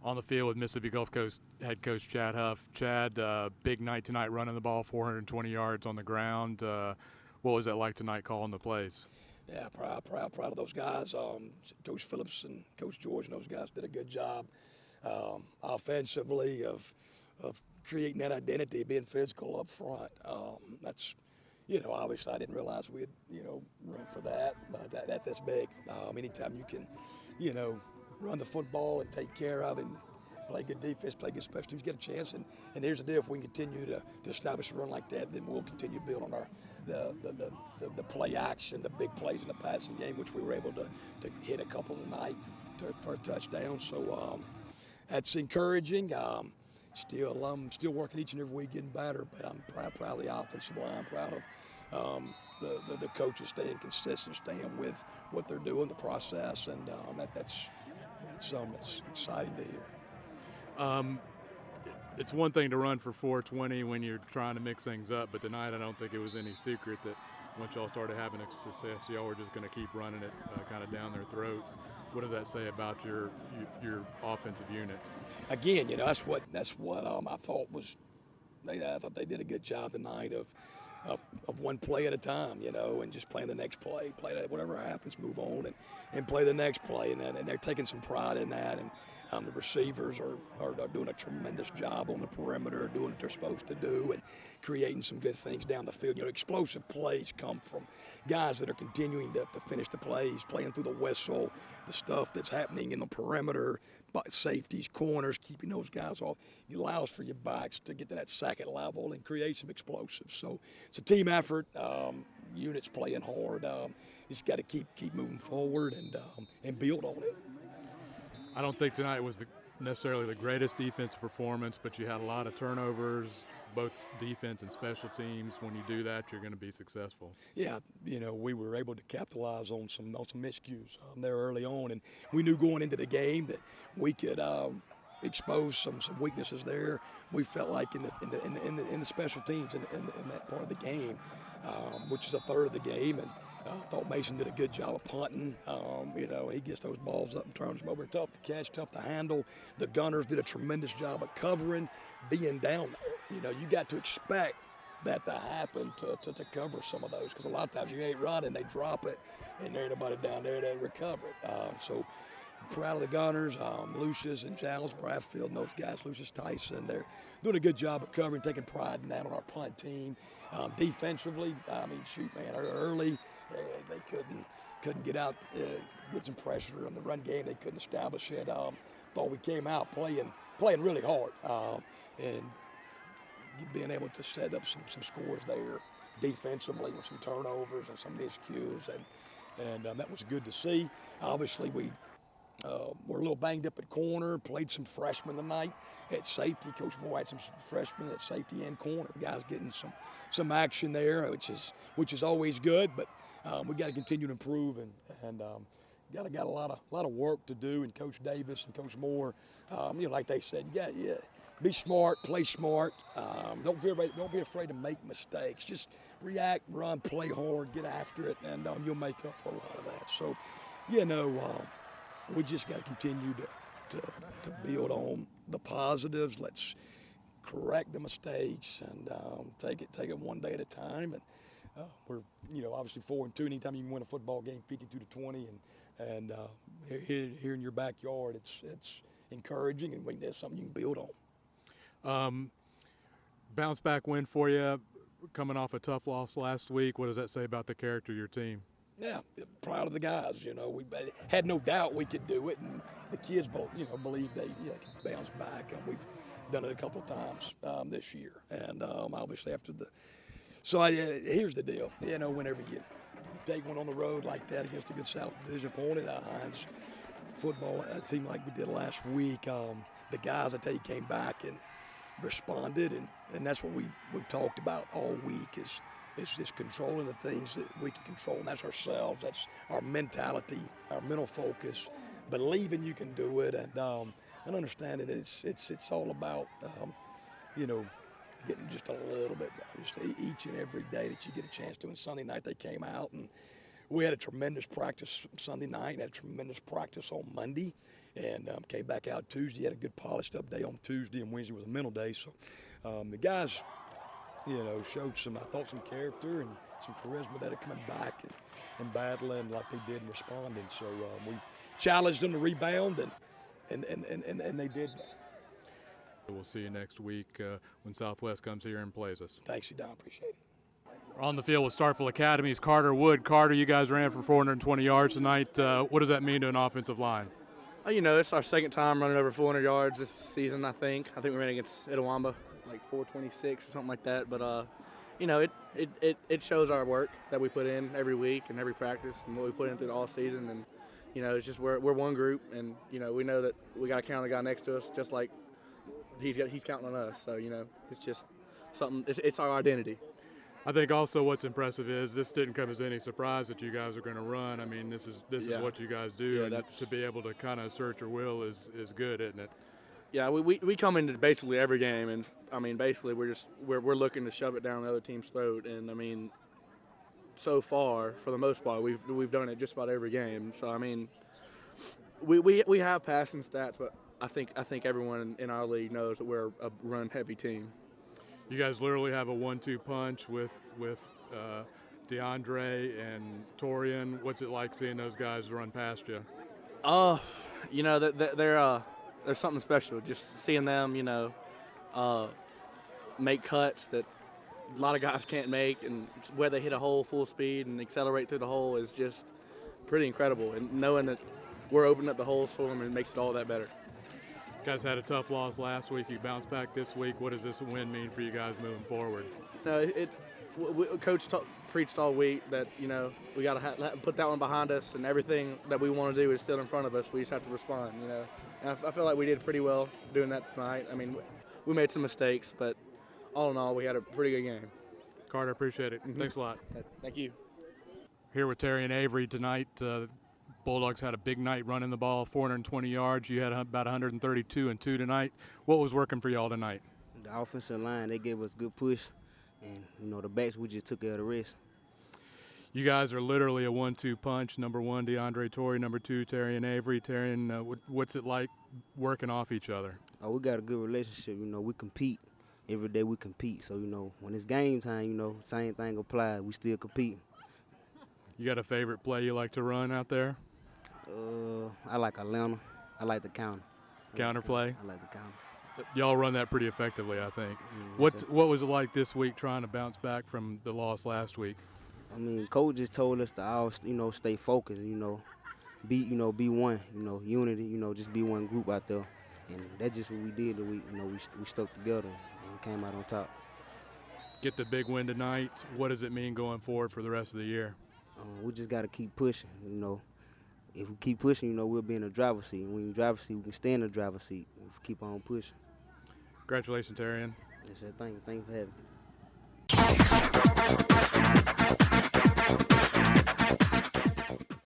on the field with Mississippi Gulf Coast head coach Chad Huff. Chad, big night tonight running the ball, 420 yards on the ground. What was it like tonight calling the plays? Yeah, proud of those guys. Coach Phillips and Coach George and those guys did a good job offensively of creating that identity, being physical up front. That's, obviously I didn't realize we'd, run for that, but that's big. Anytime you can, run the football and take care of it and play good defense, play good special teams, get a chance. And here's the deal, if we can continue to establish a run like that, then we'll continue to build on our the play action, the big plays in the passing game, which we were able to hit a couple tonight for a touchdown. So that's encouraging. Still working each and every week, getting better, but I'm proud of the offensive line, proud of the coaches staying consistent, staying with what they're doing, the process, and that's exciting to hear. It's one thing to run for 420 when you're trying to mix things up, but tonight I don't think it was any secret that once y'all started having success, y'all were just going to keep running it kind of down their throats. What does that say about your offensive unit? Again, that's what I thought was. I thought they did a good job tonight of one play at a time, and just playing the next play that whatever happens, move on and play the next play, and they're taking some pride in that. And the receivers are doing a tremendous job on the perimeter, doing what they're supposed to do, and creating some good things down the field. Explosive plays come from guys that are continuing to finish the plays, playing through the whistle, the stuff that's happening in the perimeter, safeties, corners, keeping those guys off. It allows for your backs to get to that second level and create some explosives. So it's a team effort. Units playing hard. Just got to keep moving forward and build on it. I don't think tonight was necessarily the greatest defensive performance, but you had a lot of turnovers, both defense and special teams. When you do that, you're going to be successful. Yeah, we were able to capitalize on some miscues there early on, and we knew going into the game that we could expose some weaknesses there. We felt like in the special teams in that part of the game, which is a third of the game, and I thought Mason did a good job of punting. He gets those balls up and turns them over. Tough to catch, tough to handle. The Gunners did a tremendous job of covering, being down there. You got to expect that to happen to cover some of those, because a lot of times you ain't running, they drop it, and there ain't nobody down there to recover it. So proud of the Gunners, Lucius and Jiles, Bradfield, and those guys, Lucius Tyson. They're doing a good job of covering, taking pride in that on our punt team. Defensively, early, they couldn't get out, get some pressure on the run game. They couldn't establish it. Thought we came out playing really hard and being able to set up some scores there defensively with some turnovers and some miscues, and that was good to see. Obviously, we're a little banged up at corner, played some freshmen tonight at safety. Coach Moore had some freshmen at safety and corner. Guys getting some action there, which is always good, but we got to continue to improve and got a lot of work to do. And Coach Davis and Coach Moore, like they said, you got be smart, play smart. Don't be afraid to make mistakes. Just react, run, play hard, get after it, and you'll make up for a lot of that. So, we just got to continue to build on the positives. Let's correct the mistakes and take it one day at a time. And we're obviously 4-2. Anytime you can win a football game 52-20, and here in your backyard, it's encouraging, and that's something you can build on. Bounce back win for you, coming off a tough loss last week. What does that say about the character of your team? Yeah, proud of the guys. We had no doubt we could do it, and the kids, believe they could bounce back, and we've done it a couple of times this year. And obviously after here's the deal. Whenever you take one on the road like that against a good South Division opponent, Hines football team like we did last week, the guys, I tell you, came back and responded, and that's what we talked about all week is just controlling the things that we can control, and that's ourselves, that's our mentality, our mental focus, believing you can do it, and understanding that it's all about getting just a little bit better, just each and every day that you get a chance to. And Sunday night they came out, and we had a tremendous practice Sunday night, and had a tremendous practice on Monday, and came back out Tuesday. Had a good polished up day on Tuesday, and Wednesday was a mental day. So the guys, showed some character and some charisma that are coming back and battling like they did and responding. So we challenged them to rebound, and they did. We'll see you next week when Southwest comes here and plays us. Thanks, Don. Appreciate it. On the field with Starkville Academy's Carter Wood. Carter, you guys ran for 420 yards tonight. What does that mean to an offensive line? It's our second time running over 400 yards this season, I think. I think we ran against Itawamba, like 426 or something like that. But, it shows our work that we put in every week and every practice and what we put in through the all season. And, it's just we're one group, and, we know that we got to count on the guy next to us just like he's counting on us. So, it's just something – it's our identity. I think also what's impressive is this didn't come as any surprise that you guys are going to run. I mean, this is what you guys do, and to be able to kind of assert your will is good, isn't it? Yeah, we come into basically every game, and I mean, basically we're looking to shove it down the other team's throat, and I mean, so far for the most part we've done it just about every game. So I mean, we have passing stats, but I think everyone in our league knows that we're a run-heavy team. You guys literally have a 1-2 punch with Deandre and Terrion. What's it like seeing those guys run past you? There's something special just seeing them, make cuts that a lot of guys can't make, and where they hit a hole full speed and accelerate through the hole is just pretty incredible. And knowing that we're opening up the holes for them, it makes it all that better. You guys had a tough loss last week. You bounced back this week. What does this win mean for you guys moving forward? Coach preached all week that, we got to put that one behind us, and everything that we want to do is still in front of us. We just have to respond, And I feel like we did pretty well doing that tonight. I mean, we made some mistakes, but all in all, we had a pretty good game. Carter, appreciate it. Mm-hmm. Thanks a lot. Thank you. Here with Terrion Avery tonight. Bulldogs had a big night running the ball, 420 yards. You had about 132 and 2 tonight. What was working for y'all tonight? The offensive line, they gave us good push. And, the backs, we just took care of the rest. You guys are literally a 1-2 punch. Number 1, Deandre Torrey. Number 2, Terrion Avery. Terrion, what's it like working off each other? We got a good relationship. We compete. Every day we compete. So, when it's game time, same thing applies. We still compete. You got a favorite play you like to run out there? I like Atlanta. I like the counter. Counter play? I like the counter. Y'all run that pretty effectively, I think. What was it like this week trying to bounce back from the loss last week? I mean, coach just told us to all, stay focused, be one, unity, just be one group out there. And that's just what we did. We stuck together and came out on top. Get the big win tonight. What does it mean going forward for the rest of the year? We just got to keep pushing, If we keep pushing, we'll be in the driver's seat. And when you're in the driver's seat, we can stay in the driver's seat if we keep on pushing. Congratulations, Terrion. Yes, sir. Thank you for having me.